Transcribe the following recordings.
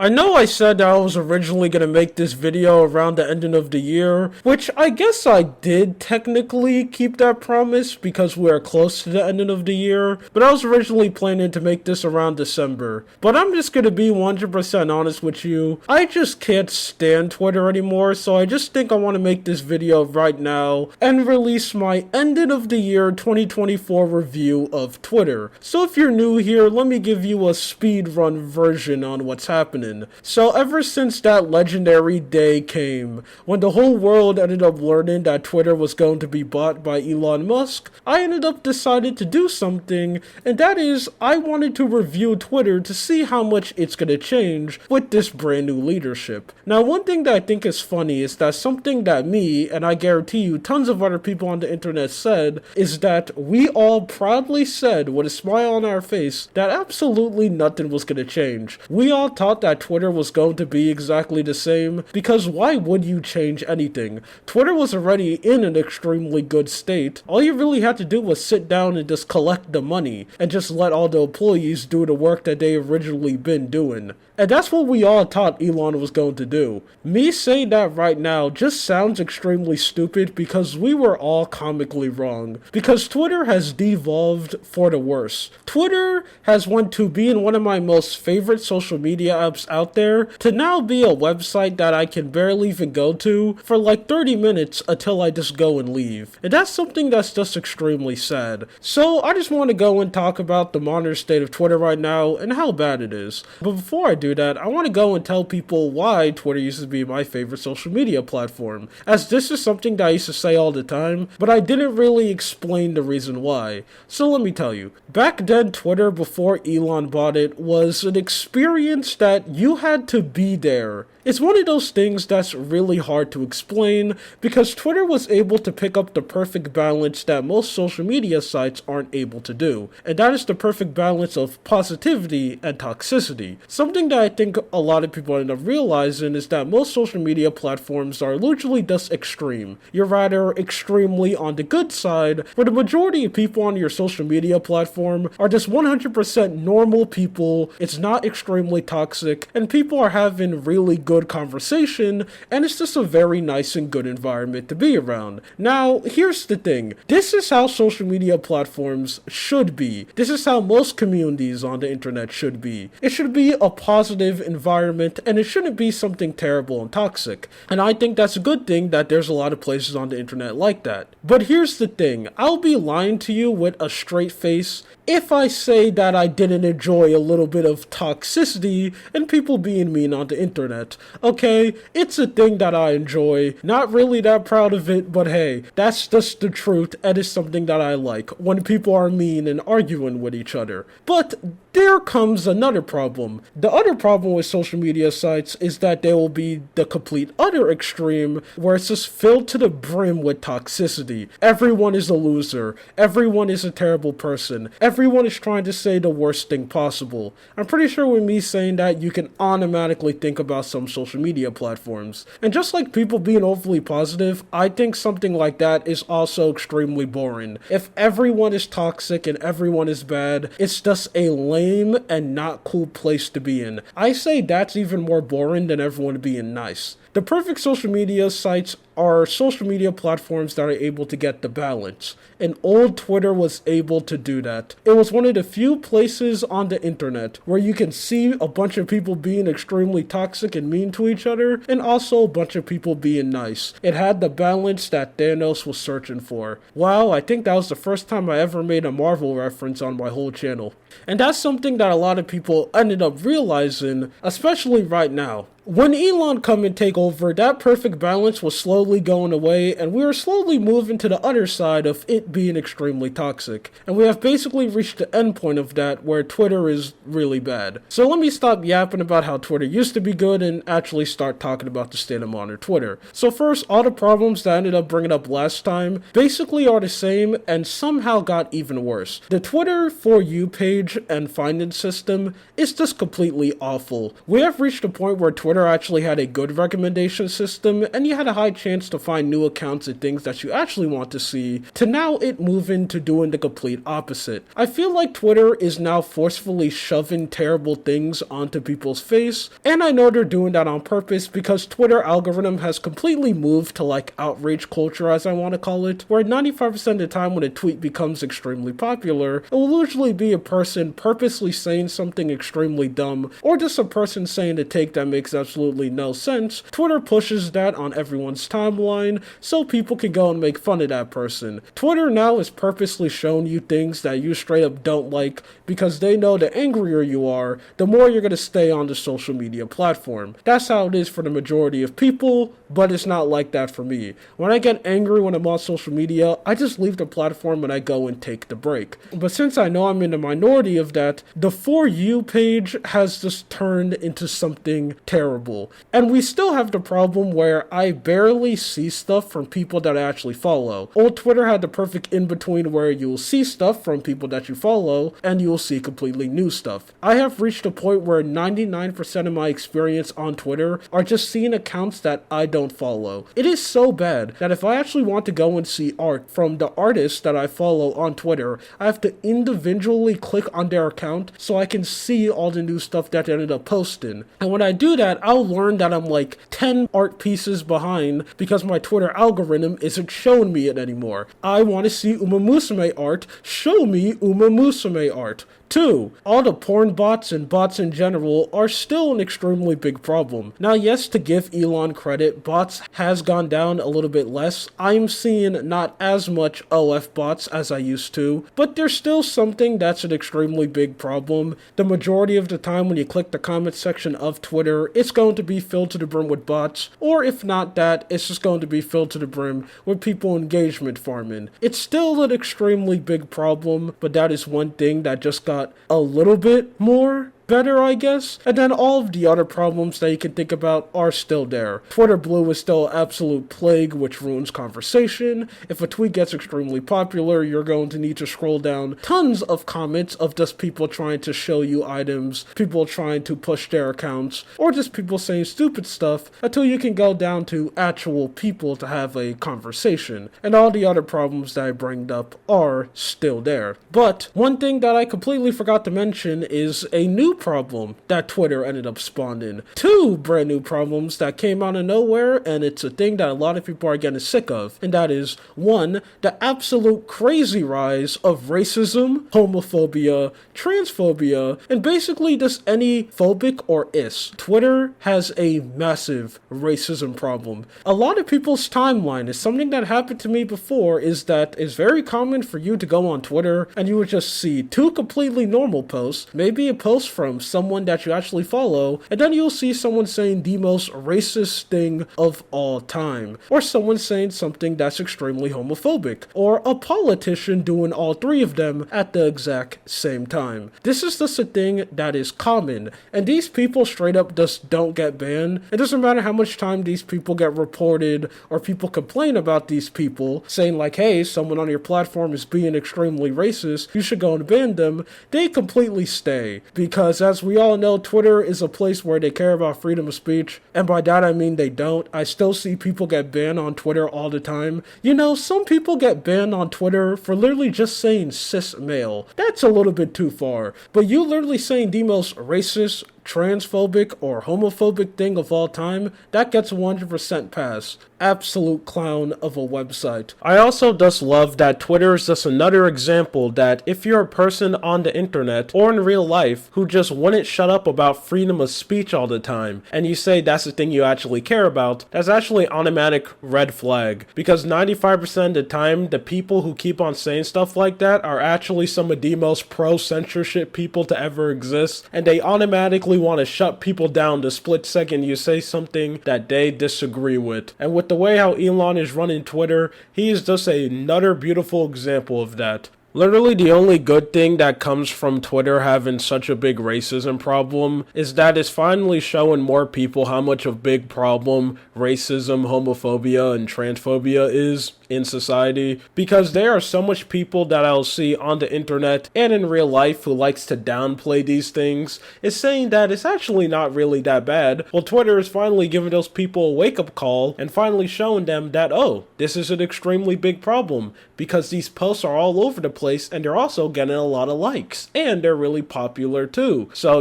I know I said that I was originally going to make this video around the ending of the year, which I guess I did technically keep that promise because we're close to the ending of the year, but I was originally planning to make this around December. But I'm just going to be 100% honest with you, I just can't stand Twitter anymore, so I just think I want to make this video right now and release my ending of the year 2024 review of Twitter. So if you're new here, let me give you a speedrun version on what's happening. So ever since that legendary day came, when the whole world ended up learning that Twitter was going to be bought by Elon Musk, I ended up deciding to do something, and that is, I wanted to review Twitter to see how much it's going to change with this brand new leadership. Now, one thing that I think is funny is that something that me, and I guarantee you tons of other people on the internet said, is that we all proudly said with a smile on our face that absolutely nothing was going to change. We all thought that Twitter was going to be exactly the same, because why would you change anything? Twitter was already in an extremely good state. All you really had to do was sit down and just collect the money, and just let all the employees do the work that they originally been doing. And that's what we all thought Elon was going to do. Me saying that right now just sounds extremely stupid because we were all comically wrong. Because Twitter has devolved for the worse. Twitter has went to being one of my most favorite social media apps out there to now be a website that I can barely even go to for like 30 minutes until I just go and leave. And that's something that's just extremely sad. So I just want to go and talk about the modern state of Twitter right now and how bad it is. But before I do that, I want to go and tell people why Twitter used to be my favorite social media platform, as this is something that I used to say all the time, but I didn't really explain the reason why. So let me tell you. Back then, Twitter, before Elon bought it, was an experience that you had to be there. It's one of those things that's really hard to explain because Twitter was able to pick up the perfect balance that most social media sites aren't able to do, and that is the perfect balance of positivity and toxicity. Something that I think a lot of people end up realizing is that most social media platforms are literally just extreme. You're either extremely on the good side, where the majority of people on your social media platform are just 100% normal people, it's not extremely toxic, and people are having really good conversation, and it's just a very nice and good environment to be around. Now, here's the thing. This is how social media platforms should be. This is how most communities on the internet should be. It should be a positive environment, and it shouldn't be something terrible and toxic. And I think that's a good thing that there's a lot of places on the internet like that. But here's the thing. I'll be lying to you with a straight face if I say that I didn't enjoy a little bit of toxicity and people being mean on the internet. Okay, it's a thing that I enjoy. Not really that proud of it, but hey, that's just the truth, and it's something that I like, when people are mean and arguing with each other. But there comes another problem. The other problem with social media sites is that they will be the complete other extreme, where it's just filled to the brim with toxicity. Everyone is a loser. Everyone is a terrible person. Everyone is trying to say the worst thing possible. I'm pretty sure with me saying that, you can automatically think about some social media platforms. And just like people being overly positive, I think something like that is also extremely boring. If everyone is toxic and everyone is bad, it's just a lame and not cool place to be in. I say that's even more boring than everyone being nice. The perfect social media sites are social media platforms that are able to get the balance, and old Twitter was able to do that. It was one of the few places on the internet where you can see a bunch of people being extremely toxic and mean to each other, and also a bunch of people being nice. It had the balance that Thanos was searching for. Wow, I think that was the first time I ever made a Marvel reference on my whole channel. And that's something that a lot of people ended up realizing, especially right now. When Elon come and take over, that perfect balance was slowly going away, and we were slowly moving to the other side of it being extremely toxic. And we have basically reached the end point of that, where Twitter is really bad. So let me stop yapping about how Twitter used to be good and actually start talking about the state of modern Twitter. So first, all the problems that I ended up bringing up last time basically are the same and somehow got even worse. The Twitter For You page and finding system is just completely awful. We have reached a point where Twitter actually had a good recommendation system, and you had a high chance experience to find new accounts and things that you actually want to see, to now it moving to doing the complete opposite. I feel like Twitter is now forcefully shoving terrible things onto people's face, and I know they're doing that on purpose because Twitter algorithm has completely moved to like outrage culture, as I want to call it, where 95% of the time when a tweet becomes extremely popular, it will usually be a person purposely saying something extremely dumb, or just a person saying a take that makes absolutely no sense. Twitter pushes that on everyone's timeline so people can go and make fun of that person. Twitter now is purposely showing you things that you straight up don't like because they know the angrier you are, the more you're going to stay on the social media platform. That's how it is for the majority of people, but it's not like that for me. When I get angry when I'm on social media, I just leave the platform and I go and take the break. But since I know I'm in the minority of that, the For You page has just turned into something terrible. And we still have the problem where I barely see stuff from people that I actually follow. Old Twitter had the perfect in-between where you'll see stuff from people that you follow, and you'll see completely new stuff. I have reached a point where 99% of my experience on Twitter are just seeing accounts that I don't follow. It is so bad that if I actually want to go and see art from the artists that I follow on Twitter, I have to individually click on their account so I can see all the new stuff that they ended up posting. And when I do that, I'll learn that I'm like 10 art pieces behind because my Twitter algorithm isn't showing me it anymore. I want to see Uma Musume art, show me Uma Musume art. 2. All the porn bots and bots in general are still an extremely big problem. Now, yes, to give Elon credit, bots has gone down a little bit less. I'm seeing not as much OF bots as I used to, but there's still something that's an extremely big problem. The majority of the time when you click the comment section of Twitter, it's going to be filled to the brim with bots, or if not that, it's just going to be filled to the brim with people engagement farming. It's still an extremely big problem, but that is one thing that just got a little bit more better, I guess. And then all of the other problems that you can think about are still there. Twitter Blue is still an absolute plague which ruins conversation. If a tweet gets extremely popular, you're going to need to scroll down tons of comments of just people trying to show you items, people trying to push their accounts, or just people saying stupid stuff until you can go down to actual people to have a conversation. And all the other problems that I bring up are still there. But one thing that I completely forgot to mention is a new problem that Twitter ended up spawning. 2 brand new problems that came out of nowhere, and it's a thing that a lot of people are getting sick of, and that is 1, the absolute crazy rise of racism, homophobia, transphobia, and basically just any phobic or is. Twitter has a massive racism problem. A lot of people's timeline is something that happened to me before, is that it's very common for you to go on Twitter and you would just see 2 completely normal posts, maybe a post from someone that you actually follow, and then you'll see someone saying the most racist thing of all time, or someone saying something that's extremely homophobic, or a politician doing all 3 of them at the exact same time. This is just a thing that is common, and these people straight up just don't get banned. It doesn't matter how much time these people get reported, or people complain about these people, saying like, hey, someone on your platform is being extremely racist, you should go and ban them. They completely stay, because as we all know, Twitter is a place where they care about freedom of speech, and by that I mean they don't. I still see people get banned on Twitter all the time. You know, some people get banned on Twitter for literally just saying cis male. That's a little bit too far, but you literally saying the most racist, transphobic, or homophobic thing of all time, that gets 100% pass. Absolute clown of a website. I also just love that Twitter is just another example that if you're a person on the internet or in real life who just wouldn't shut up about freedom of speech all the time, and you say that's the thing you actually care about, that's actually automatic red flag. Because 95% of the time, the people who keep on saying stuff like that are actually some of the most pro-censorship people to ever exist, and they automatically want to shut people down the split second you say something that they disagree with. And with the way how Elon is running Twitter, he is just another beautiful example of that. Literally, the only good thing that comes from Twitter having such a big racism problem is that it's finally showing more people how much of a big problem racism, homophobia, and transphobia is in society. Because there are so much people that I'll see on the internet and in real life who likes to downplay these things, is saying that it's actually not really that bad. Well, Twitter is finally giving those people a wake-up call and finally showing them that, oh, this is an extremely big problem because these posts are all over the place and they're also getting a lot of likes and they're really popular too. So,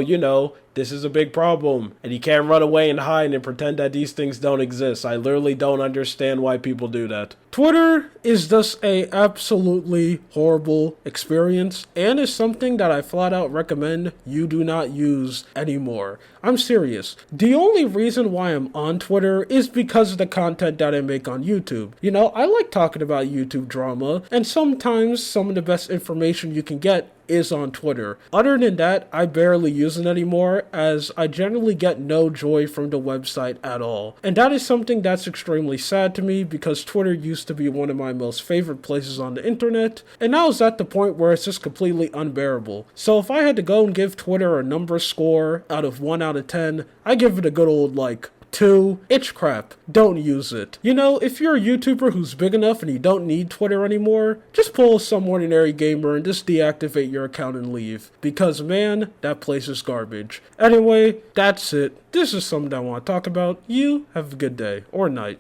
this is a big problem and you can't run away and hide and pretend that these things don't exist. I literally don't understand why people do that. Twitter is just a absolutely horrible experience and is something that I flat out recommend you do not use anymore. I'm serious. The only reason why I'm on Twitter is because of the content that I make on YouTube. I like talking about YouTube drama, and sometimes some of the best information you can get is on Twitter. Other than that, I barely use it anymore, as I generally get no joy from the website at all. And that is something that's extremely sad to me, because Twitter used to be one of my most favorite places on the internet, and now it's at the point where it's just completely unbearable. So if I had to go and give Twitter a number score out of 1 out of 10, I give it a good old 2. It's crap. Don't use it. If you're a YouTuber who's big enough and you don't need Twitter anymore, just pull some ordinary gamer and just deactivate your account and leave. Because man, that place is garbage. Anyway, that's it. This is something I want to talk about. You have a good day or night.